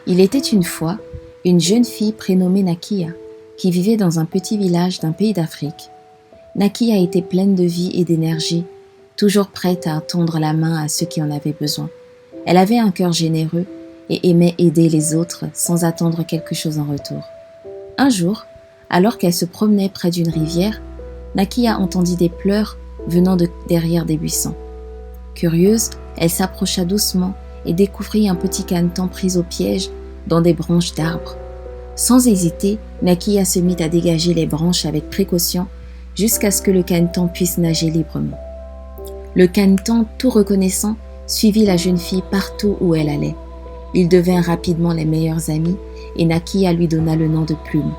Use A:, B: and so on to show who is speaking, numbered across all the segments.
A: Il était une fois une jeune fille prénommée Nakia qui vivait dans un petit village d'un pays d'Afrique. Nakia était pleine de vie et d'énergie, toujours prête à tendre la main à ceux qui en avaient besoin. Elle avait un cœur généreux et aimait aider les autres sans attendre quelque chose en retour. Un jour, alors qu'elle se promenait près d'une rivière, Nakia entendit des pleurs venant de derrière des buissons. Curieuse, elle s'approcha doucement et découvrit un petit caneton pris au piège dans des branches d'arbres. Sans hésiter, Nakia se mit à dégager les branches avec précaution jusqu'à ce que le caneton puisse nager librement. Le caneton, tout reconnaissant, suivit la jeune fille partout où elle allait. Ils devinrent rapidement les meilleurs amis et Nakia lui donna le nom de Plume.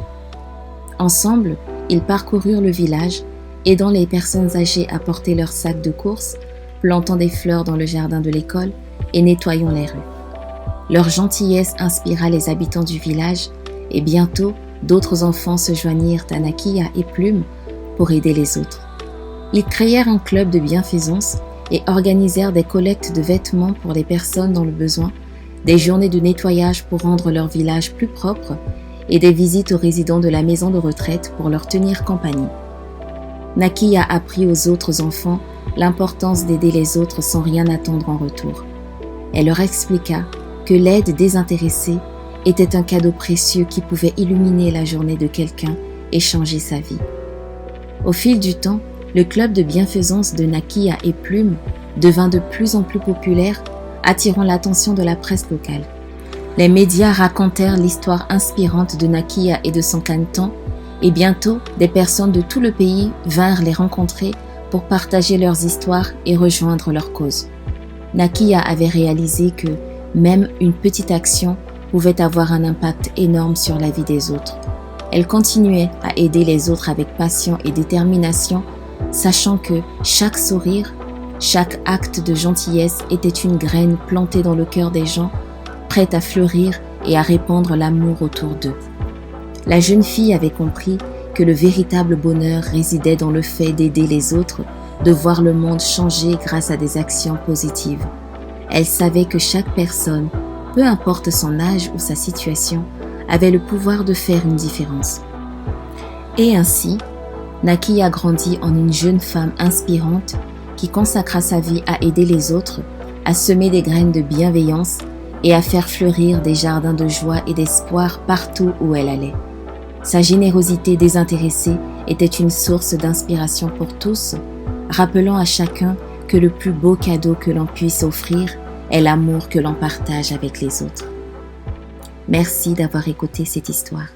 A: Ensemble, ils parcoururent le village, aidant les personnes âgées à porter leurs sacs de course, plantant des fleurs dans le jardin de l'école et nettoyant les rues. Leur gentillesse inspira les habitants du village et bientôt, d'autres enfants se joignirent à Nakia et Plume pour aider les autres. Ils créèrent un club de bienfaisance et organisèrent des collectes de vêtements pour les personnes dans le besoin, des journées de nettoyage pour rendre leur village plus propre et des visites aux résidents de la maison de retraite pour leur tenir compagnie. Nakia apprit aux autres enfants l'importance d'aider les autres sans rien attendre en retour. Elle leur expliqua que l'aide désintéressée était un cadeau précieux qui pouvait illuminer la journée de quelqu'un et changer sa vie. Au fil du temps, le club de bienfaisance de Nakia et Plume devint de plus en plus populaire, attirant l'attention de la presse locale. Les médias racontèrent l'histoire inspirante de Nakia et de son caneton, et bientôt, des personnes de tout le pays vinrent les rencontrer pour partager leurs histoires et rejoindre leur cause. Nakia avait réalisé que même une petite action pouvait avoir un impact énorme sur la vie des autres. Elle continuait à aider les autres avec passion et détermination, sachant que chaque sourire, chaque acte de gentillesse était une graine plantée dans le cœur des gens, prête à fleurir et à répandre l'amour autour d'eux. La jeune fille avait compris que le véritable bonheur résidait dans le fait d'aider les autres, de voir le monde changer grâce à des actions positives. Elle savait que chaque personne, peu importe son âge ou sa situation, avait le pouvoir de faire une différence. Et ainsi, Nakia grandit en une jeune femme inspirante qui consacra sa vie à aider les autres, à semer des graines de bienveillance et à faire fleurir des jardins de joie et d'espoir partout où elle allait. Sa générosité désintéressée était une source d'inspiration pour tous, rappelant à chacun que le plus beau cadeau que l'on puisse offrir est l'amour que l'on partage avec les autres. Merci d'avoir écouté cette histoire.